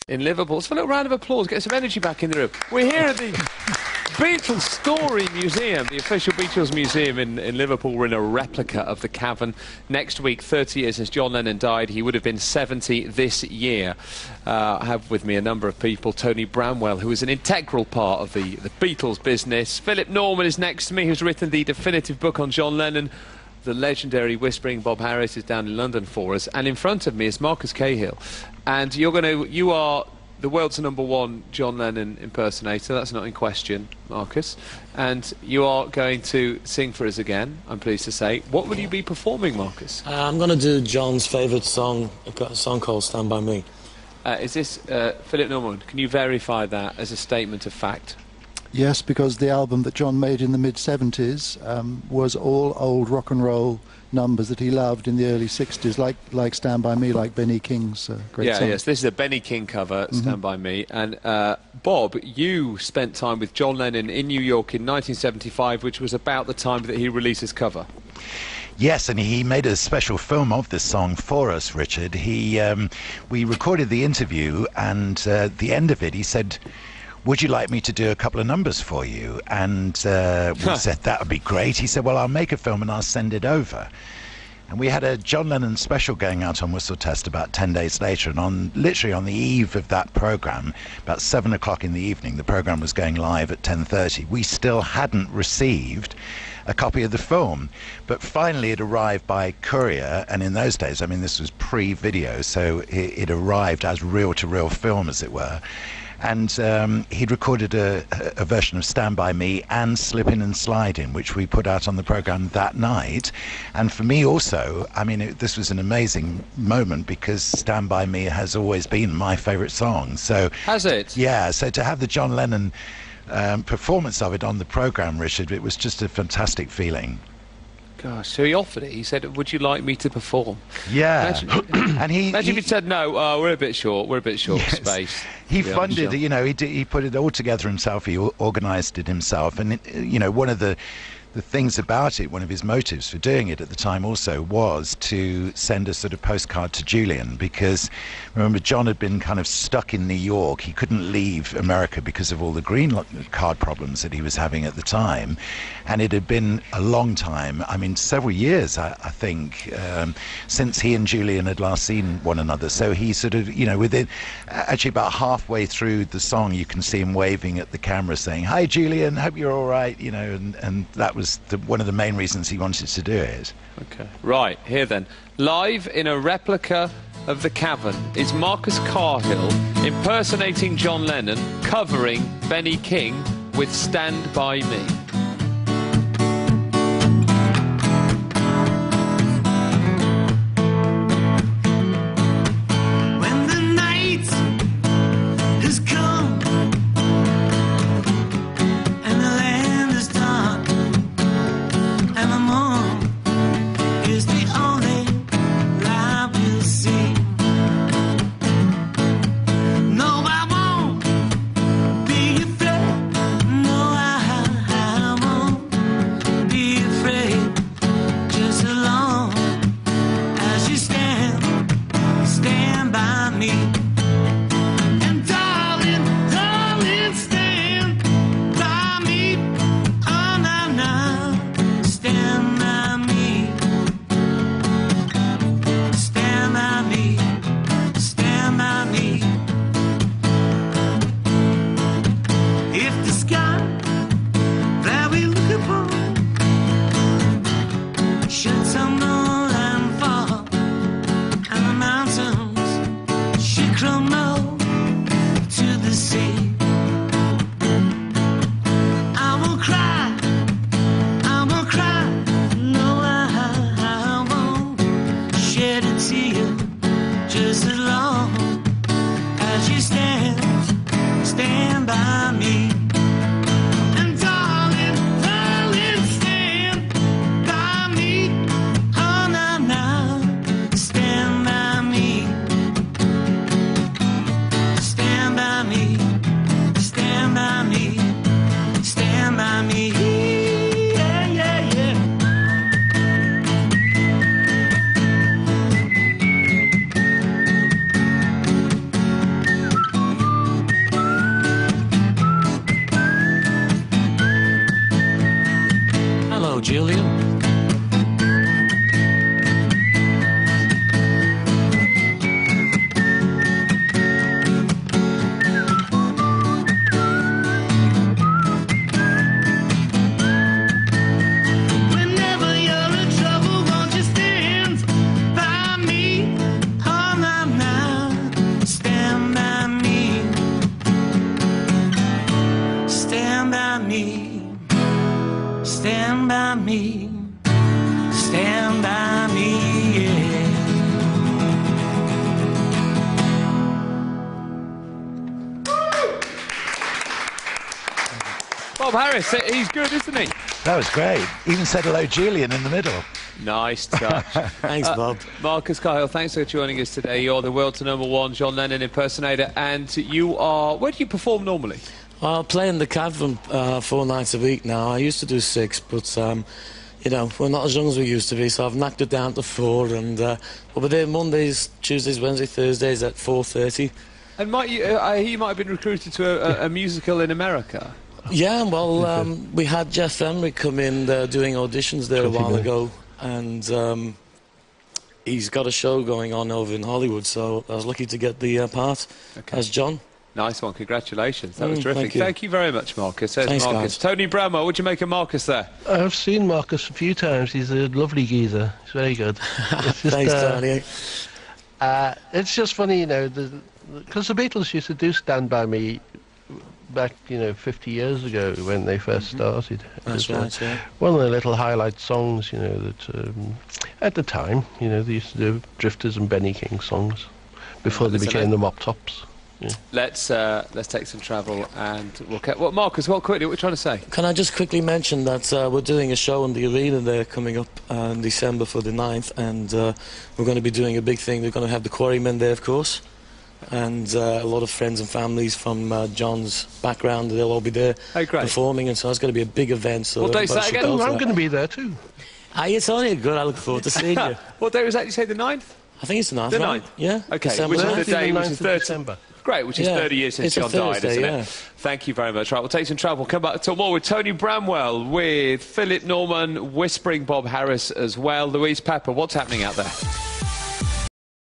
in Liverpool. So a little round of applause, get some energy back in the room. We're here at the Beatles Story Museum, the official Beatles Museum in Liverpool. We're in a replica of the cavern. Next week, 30 years since John Lennon died. He would have been 70 this year. I have with me a number of people. Tony Bramwell, who is an integral part of the Beatles business. Philip Norman is next to me, who's written the definitive book on John Lennon. The legendary Whispering Bob Harris is down in London for us. And in front of me is Marcus Cahill. And you are the world's #1 John Lennon impersonator. That's not in question, Marcus. And you are going to sing for us again, I'm pleased to say. What will you be performing, Marcus? I'm going to do John's favourite song. I've got a song called Stand By Me. Is this Philip Norman? Can you verify that as a statement of fact? Yes, because the album that John made in the mid-70s was all old rock and roll numbers that he loved in the early 60s, like Stand By Me, like Benny King's great song. Yes, this is a Benny King cover, Stand By Me. And Bob, you spent time with John Lennon in New York in 1975, which was about the time that he released his cover. Yes, and he made a special film of this song for us, Richard. We recorded the interview, and at the end of it, he said, "Would you like me to do a couple of numbers for you?" And we said, that would be great. He said, well, I'll make a film and I'll send it over. And we had a John Lennon special going out on Whistle Test about 10 days later, and literally on the eve of that programme, about 7 o'clock in the evening, the programme was going live at 10:30. We still hadn't received a copy of the film, but finally it arrived by courier, and in those days, I mean, this was pre-video, so it arrived as reel-to-reel film, as it were. And he'd recorded a version of Stand By Me and Slip In and Slide In, which we put out on the programme that night. And for me also, I mean, this was an amazing moment, because Stand By Me has always been my favourite song. So has it? Yeah, so to have the John Lennon performance of it on the programme, Richard, it was just a fantastic feeling. Gosh, so he offered it. He said, "Would you like me to perform?" Yeah. And imagine if he said no. Oh, we're a bit short. We're a bit short of space. He funded, you know, he put it all together himself. He organised it himself, and you know, one of the things about it, one of his motives for doing it at the time also was to send a sort of postcard to Julian, because remember, John had been kind of stuck in New York. He couldn't leave America because of all the green card problems that he was having at the time, and it had been a long time, I mean several years I think, since he and Julian had last seen one another. So he sort of, you know, within actually about halfway through the song, you can see him waving at the camera saying, "Hi Julian, hope you're all right," you know, and that was one of the main reasons he wanted to do it. Okay, right, here then. Live in a replica of the cavern is Marcus Cahill impersonating John Lennon, covering Benny King with Stand By Me. me, stand by me, yeah. Bob Harris, he's good, isn't he? That was great. Even said hello, Julian, in the middle. Nice touch. Thanks, Bob. Marcus Cahill, thanks for joining us today. You're the world's #1 John Lennon impersonator, and you are... Where do you perform normally? Well, I play in the Cavern 4 nights a week now. I used to do 6, but, you know, we're not as young as we used to be, so I've knocked it down to 4, and we're there Mondays, Tuesdays, Wednesdays, Thursdays at 4:30. And I hear you might have been recruited to a musical in America. Yeah, well, we had Jeff Emery come in doing auditions there a while ago, and he's got a show going on over in Hollywood, so I was lucky to get the part as John. Nice one, congratulations. That was terrific. Thank you Very much, Marcus. There's Thanks, Marcus. guys. Tony Bramwell, what do you make of Marcus there? I've seen Marcus a few times. He's a lovely geezer. He's very good. It's just, Thanks, Tony. it's just funny, you know, because the Beatles used to do Stand By Me back, you know, 50 years ago when they first started. That's right, yeah. One of the little highlight songs, you know, that at the time, you know, they used to do Drifters and Benny King songs before they became the Mop Tops. Yeah. Let's take some travel and we'll... Well, Marcus, what quickly, what are you trying to say? Can I just quickly mention that we're doing a show in the arena there coming up in December for the 9th, and we're going to be doing a big thing. We're going to have the Quarrymen there, of course, and a lot of friends and families from John's background. They'll all be there performing, and so it's going to be a big event. So what day is that again? I'm going to be there too. It's only good. I look forward to seeing you. What day was that? You say the 9th? I think it's the 9th. The right? 9th? Yeah. Okay, December which is 9th. the day which is 30 December. Great, which is 30 years since John died, isn't it? Thank you very much. Right, we'll take some travel. We'll come back to talk more with Tony Bramwell, with Philip Norman, whispering Bob Harris as well. Louise Pepper, what's happening out there?